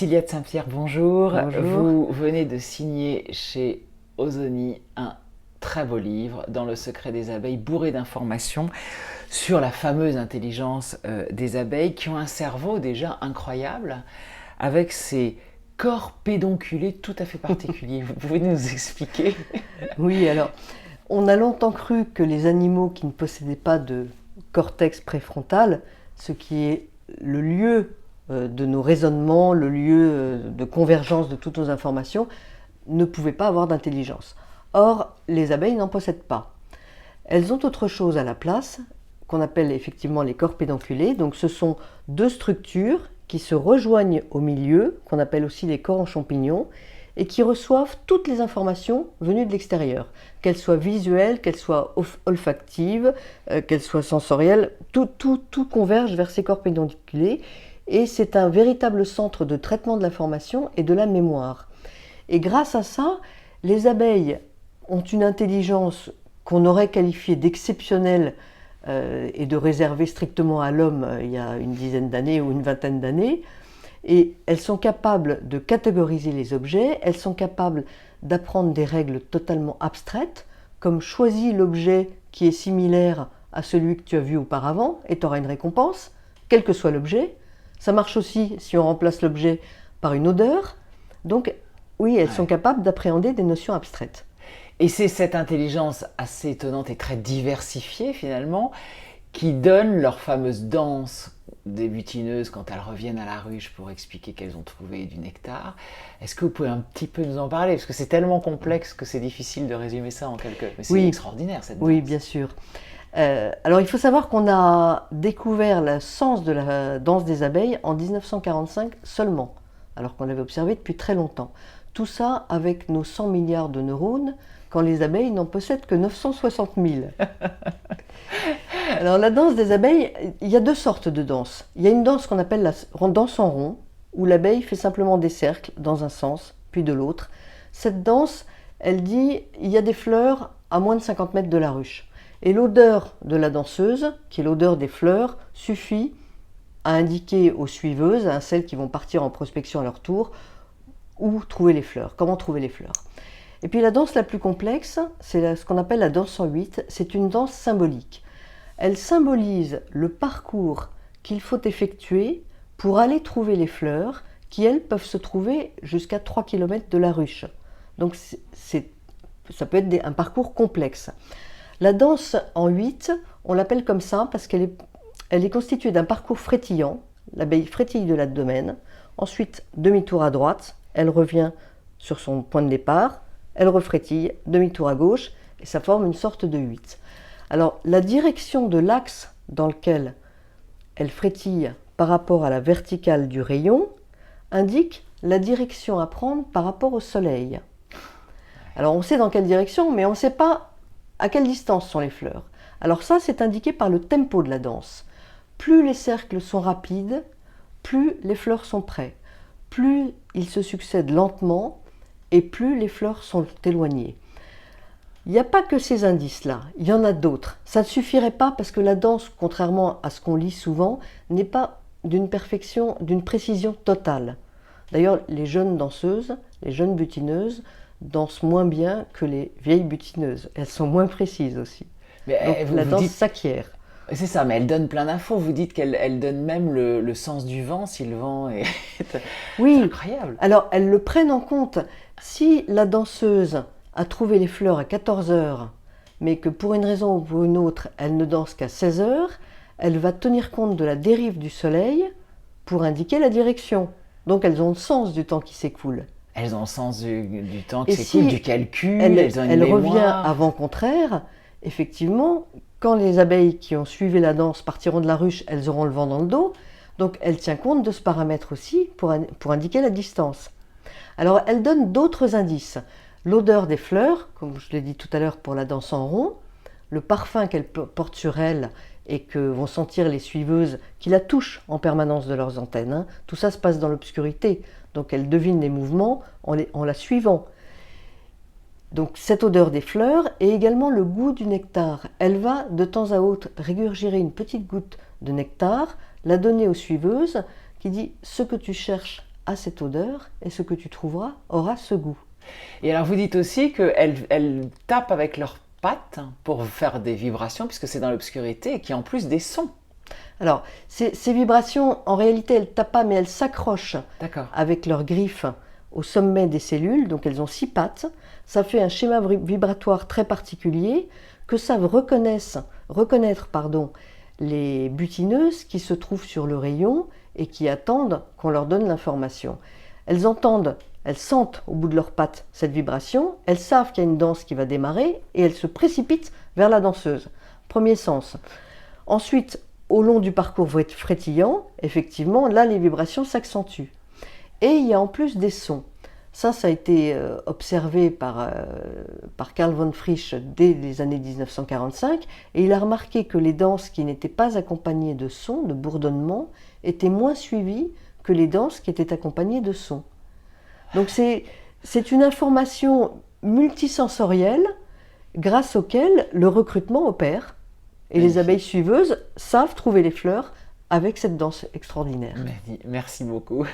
Cilia de Saint-Pierre, bonjour. Bonjour. Vous venez de signer chez Ozoni un très beau livre, Dans le secret des abeilles, bourré d'informations sur la fameuse intelligence des abeilles qui ont un cerveau déjà incroyable avec ces corps pédonculés tout à fait particuliers. Vous pouvez nous expliquer? Oui, alors, on a longtemps cru que les animaux qui ne possédaient pas de cortex préfrontal, ce qui est le lieu de nos raisonnements, le lieu de convergence de toutes nos informations, ne pouvaient pas avoir d'intelligence. Or, les abeilles n'en possèdent pas. Elles ont autre chose à la place, qu'on appelle effectivement les corps pédonculés. Donc ce sont deux structures qui se rejoignent au milieu, qu'on appelle aussi les corps en champignons, et qui reçoivent toutes les informations venues de l'extérieur, qu'elles soient visuelles, qu'elles soient olfactives, qu'elles soient sensorielles, tout converge vers ces corps pédonculés, et c'est un véritable centre de traitement de l'information et de la mémoire. Et grâce à ça, les abeilles ont une intelligence qu'on aurait qualifiée d'exceptionnelle et de réservée strictement à l'homme il y a une dizaine d'années ou une vingtaine d'années. Et elles sont capables de catégoriser les objets, elles sont capables d'apprendre des règles totalement abstraites, comme choisis l'objet qui est similaire à celui que tu as vu auparavant et tu auras une récompense, quel que soit l'objet. Ça marche aussi si on remplace l'objet par une odeur. Donc oui, elles sont capables d'appréhender des notions abstraites. Et c'est cette intelligence assez étonnante et très diversifiée finalement qui donne leur fameuse danse des butineuses quand elles reviennent à la ruche pour expliquer qu'elles ont trouvé du nectar. Est-ce que vous pouvez un petit peu nous en parler? Parce que c'est tellement complexe que c'est difficile de résumer ça en quelques... Mais c'est extraordinaire cette danse. Oui, bien sûr. Alors il faut savoir qu'on a découvert le sens de la danse des abeilles en 1945 seulement, alors qu'on l'avait observé depuis très longtemps. Tout ça avec nos 100 milliards de neurones, quand les abeilles n'en possèdent que 960 000. Alors la danse des abeilles, il y a deux sortes de danses. Il y a une danse qu'on appelle la danse en rond, où l'abeille fait simplement des cercles dans un sens, puis de l'autre. Cette danse, elle dit, il y a des fleurs à moins de 50 mètres de la ruche. Et l'odeur de la danseuse, qui est l'odeur des fleurs, suffit à indiquer aux suiveuses, à celles qui vont partir en prospection à leur tour, où trouver les fleurs, comment trouver les fleurs. Et puis la danse la plus complexe, c'est ce qu'on appelle la danse en 8, c'est une danse symbolique. Elle symbolise le parcours qu'il faut effectuer pour aller trouver les fleurs, qui elles peuvent se trouver jusqu'à 3 km de la ruche. Donc ça peut être un parcours complexe. La danse en 8, on l'appelle comme ça parce qu'elle est constituée d'un parcours frétillant. L'abeille frétille de l'abdomen, ensuite demi-tour à droite, elle revient sur son point de départ, elle refrétille, demi-tour à gauche, et ça forme une sorte de 8. Alors la direction de l'axe dans lequel elle frétille par rapport à la verticale du rayon indique la direction à prendre par rapport au soleil. Alors on sait dans quelle direction, mais on ne sait pas à quelle distance sont les fleurs. Alors ça, c'est indiqué par le tempo de la danse. Plus les cercles sont rapides, plus les fleurs sont près. Plus ils se succèdent lentement, et plus les fleurs sont éloignées. Il n'y a pas que ces indices-là, il y en a d'autres. Ça ne suffirait pas parce que la danse, contrairement à ce qu'on lit souvent, n'est pas d'une perfection, d'une précision totale. D'ailleurs, les jeunes danseuses, les jeunes butineuses, dansent moins bien que les vieilles butineuses. Elles sont moins précises aussi. Mais donc la danse s'acquiert. C'est ça, mais elle donne plein d'infos. Vous dites qu'elle donne même le sens du vent, si le vent est... Oui, c'est incroyable. Alors elles le prennent en compte. Si la danseuse a trouvé les fleurs à 14 heures, mais que pour une raison ou pour une autre, elle ne danse qu'à 16 heures, elle va tenir compte de la dérive du soleil pour indiquer la direction. Donc elles ont le sens du temps qui s'écoule. Elles ont le sens du temps qui Et s'écoule, si du calcul, elle ont une mémoire. revient à vent contraire, effectivement, quand les abeilles qui ont suivi la danse partiront de la ruche, elles auront le vent dans le dos. Donc elle tient compte de ce paramètre aussi pour indiquer la distance. Alors elle donne d'autres indices. L'odeur des fleurs, comme je l'ai dit tout à l'heure pour la danse en rond, le parfum qu'elle porte sur elle et que vont sentir les suiveuses qui la touchent en permanence de leurs antennes. Tout ça se passe dans l'obscurité, donc elle devine les mouvements en la suivant. Donc cette odeur des fleurs et également le goût du nectar. Elle va de temps à autre régurgiter une petite goutte de nectar, la donner aux suiveuses qui dit « ce que tu cherches a cette odeur et ce que tu trouveras aura ce goût. Et alors vous dites aussi qu'elles tapent avec leurs pattes pour faire des vibrations, puisque c'est dans l'obscurité, et qu'il y a en plus des sons. Alors, ces vibrations, en réalité, elles ne tapent pas, mais elles s'accrochent D'accord. avec leurs griffes au sommet des cellules, donc elles ont 6 pattes. Ça fait un schéma vibratoire très particulier que savent reconnaître les butineuses qui se trouvent sur le rayon et qui attendent qu'on leur donne l'information. Elles sentent au bout de leurs pattes cette vibration, elles savent qu'il y a une danse qui va démarrer et elles se précipitent vers la danseuse. Premier sens. Ensuite, au long du parcours frétillant, effectivement, là les vibrations s'accentuent. Et il y a en plus des sons. Ça a été observé par Karl von Frisch dès les années 1945, et il a remarqué que les danses qui n'étaient pas accompagnées de sons, de bourdonnements, étaient moins suivies que les danses qui étaient accompagnées de sons. Donc c'est une information multisensorielle grâce auquel le recrutement opère, et les abeilles suiveuses savent trouver les fleurs avec cette danse extraordinaire. Merci beaucoup.